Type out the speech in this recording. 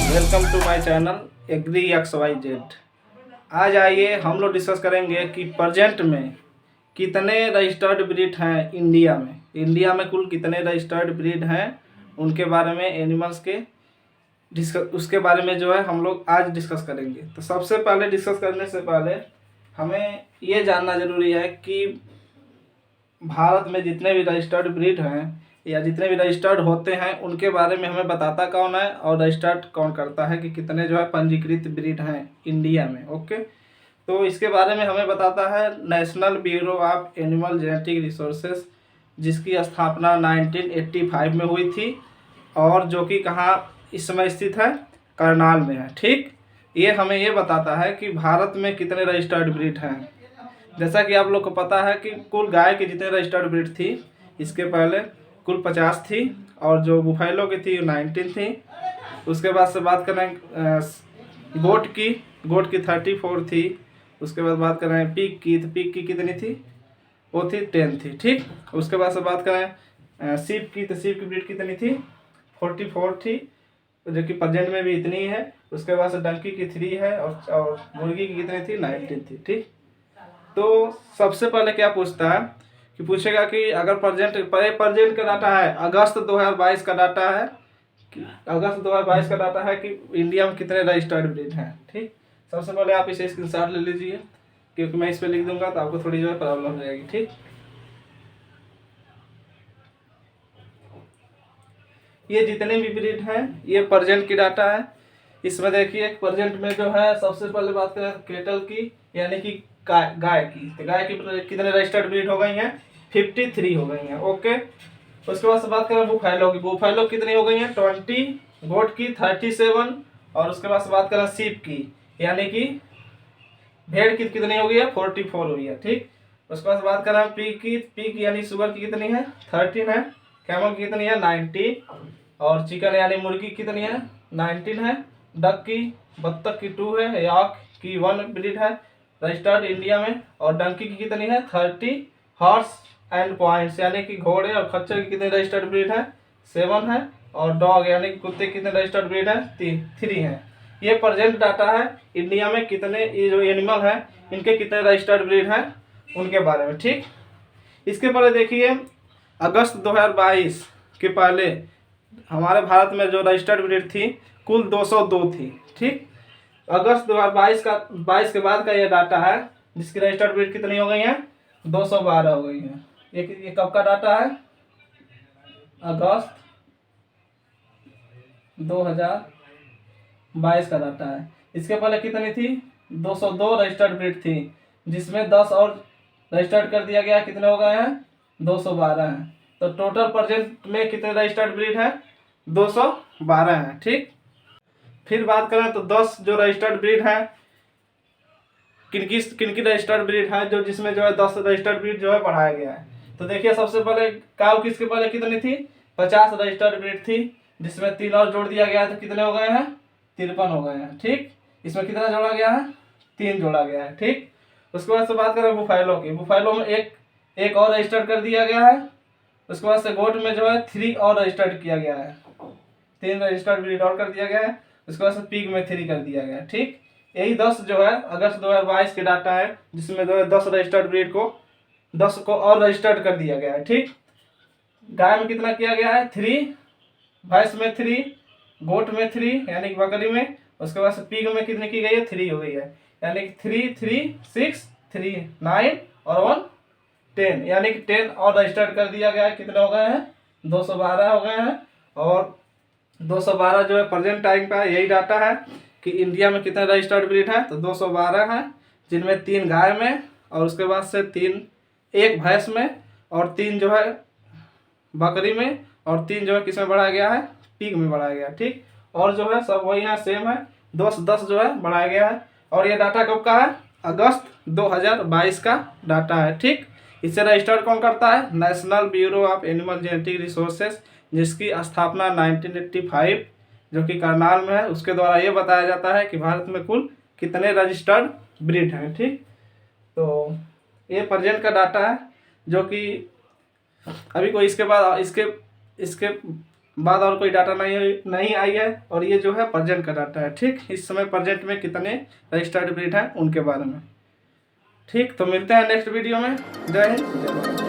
Welcome to my channel agri X Y Z. आज आइए हम लोग डिस्कस करेंगे कि प्रेजेंट में कितने रजिस्टर्ड ब्रीड हैं इंडिया में कुल कितने रजिस्टर्ड ब्रीड हैं उनके बारे में, एनिमल्स के उसके बारे में जो है हम लोग आज डिस्कस करेंगे। तो सबसे पहले डिस्कस करने से पहले हमें ये जानना ज़रूरी है कि भारत में जितने भी रजिस्टर्ड ब्रीड हैं या जितने भी रजिस्टर्ड होते हैं उनके बारे में हमें बताता कौन है और रजिस्टर्ड कौन करता है, कि कितने जो है पंजीकृत ब्रीड हैं इंडिया में। ओके, तो इसके बारे में हमें बताता है national bureau of animal genetic resources, जिसकी स्थापना 1985 में हुई थी और जो कि कहाँ इस समय स्थित है, करनाल में है। ठीक, ये हमें ये बताता है कि भारत में कितने रजिस्टर्ड ब्रीड हैं। जैसा कि आप लोग को पता है कि कुल गाय की जितने रजिस्टर्ड ब्रीड थी, इसके पहले कुल 50 थी और जो बुफैलो की थी 19 थी। उसके बाद से बात करें गोट की 34 थी। उसके बाद बात करें पिग की, तो पिग की कितनी थी, वो थी 10 थी। ठीक, उसके बाद से बात करें सीप की, तो सीप की ब्रीड कितनी थी, 44 थी, जो कि प्रेजेंट में भी इतनी है। उसके बाद से डंकी की 3 है और मुर्गी की कितनी थी, 19 थी। ठीक, तो सबसे पहले क्या पूछता है कि पूछेगा कि अगर प्रेजेंट का डाटा है, अगस्त 2022 का डाटा है कि अगस्त 2022 का डाटा है कि इंडिया में कितने रजिस्टर्ड ब्रीड हैं। ठीक, सबसे पहले आप इसे स्क्रीनशॉट ले लीजिए, क्योंकि मैं इस पर लिख दूंगा तो आपको थोड़ी जो है प्रॉब्लम हो जाएगी। ठीक, ये जितने भी ब्रीड हैं ये प्रेजेंट की डाटा है। इसमें देखिए प्रेजेंट में जो है सबसे पहले बात करें केटल की, यानी कि गाय की, तो गाय की कितने रजिस्टर्ड ब्रीड हो गई हैं, 53 हो गई हैं। ओके, उसके बाद से बात करें बुफैलो की, बुफैलो कितनी हो गई हैं, 20, गोट की 37 और उसके बाद से बात करें सीप की, यानी कि भेड़ की कितनी हो गई है, 44 हुई है। ठीक, उसके बाद बात करें पी की यानी शुगर की कितनी है, 13 है। कैमल की कितनी है, 90 और चिकन यानी मुर्गी कितनी है, 19 है। डक की, बत्तख की 2 है। याक की 1 ब्रीड है रजिस्टर्ड इंडिया में। और डंकी की कितनी है, 30। हॉर्स एंड पॉइंट्स यानी कि घोड़े और खच्चर की कितनी रजिस्टर्ड ब्रीड है, 7 है। और डॉग यानी कि कुत्ते की कितने रजिस्टर्ड ब्रीड है, 3 है। ये प्रेजेंट डाटा है इंडिया में कितने ये जो एनिमल है इनके कितने रजिस्टर्ड ब्रीड हैं उनके बारे में। ठीक, इसके पहले देखिए अगस्त 2022 के पहले हमारे भारत में जो रजिस्टर्ड ब्रीड थी कुल 202 थी। ठीक, अगस्त 2022 के बाद का ये डाटा है जिसकी रजिस्टर्ड ब्रीड कितनी हो गई है, 212 हो गई है। ये कब का डाटा है, अगस्त 2022 का डाटा है। इसके पहले कितनी थी, 202 रजिस्टर्ड ब्रीड थी, जिसमें 10 और रजिस्टर्ड कर दिया गया, कितने हो गए हैं, 212 हैं। तो टोटल प्रेजेंट में कितने रजिस्टर्ड ब्रीड है, 212 हैं। ठीक, फिर बात करें तो 10 जो रजिस्टर्ड ब्रीड है, किनकी रजिस्टर्ड ब्रीड है जो जिसमें जो है 10 रजिस्टर्ड ब्रीड जो है बढ़ाया गया है। तो देखिए सबसे पहले काऊ किसके पहले कितनी थी, 50 रजिस्टर्ड ब्रीड थी, जिसमें 3 और जोड़ दिया गया है, तो कितने हो गए हैं, 53 हो गए हैं। ठीक, इसमें कितना जोड़ा गया है, 3 जोड़ा गया है। ठीक, उसके बाद से बात करें बुफैलो की, बुफैलो में एक और रजिस्टर्ड कर दिया गया है। उसके बाद से गोट में जो है 3 और रजिस्टर्ड किया गया है, 3 रजिस्टर्ड ब्रीड और कर दिया गया है। उसके बाद से पिग में 3 कर दिया गया है। ठीक, यही 10 जो है अगस्त 2022 के डाटा है, जिसमें जो है 10 रजिस्टर्ड ब्रीड को 10 को और रजिस्टर्ड कर दिया गया है। ठीक, गाय में कितना किया गया है, 3, भैंस में 3, गोट में 3 यानी कि बकरी में। उसके बाद से पिग में कितनी की गई है, 3 हो गई है, यानी कि 3 3 6 3 9 और 1 10, यानी कि 10 और रजिस्टर्ड कर दिया गया है। कितने हो गए हैं, 212 हो गए हैं। और 212 जो है प्रेजेंट टाइम का यही डाटा है कि इंडिया में कितने रजिस्टर्ड ब्रीड है, तो 212 है, जिनमें 3 गाय में और उसके बाद से 1 भैंस में और 3 जो है बकरी में और 3 जो है किस में बढ़ाया गया है, पिग में बढ़ाया गया है। ठीक, और जो है सब वही यहाँ सेम है, 10 जो है बढ़ाया गया है। और ये डाटा कब का है, अगस्त 2022 का डाटा है। ठीक, इसे रजिस्टर्ड कौन करता है, national bureau of animal genetic resources, जिसकी स्थापना 1985 जो कि करनाल में है, उसके द्वारा ये बताया जाता है कि भारत में कुल कितने रजिस्टर्ड ब्रीड हैं। ठीक, तो ये प्रेजेंट का डाटा है, जो कि अभी कोई इसके बाद इसके बाद और कोई डाटा नहीं आई है। और ये जो है प्रेजेंट का डाटा है। ठीक, इस समय प्रेजेंट में कितने रजिस्टर्ड ब्रीड हैं उनके बारे में। ठीक, तो मिलते हैं नेक्स्ट वीडियो में। जय हिंद, जय भारत।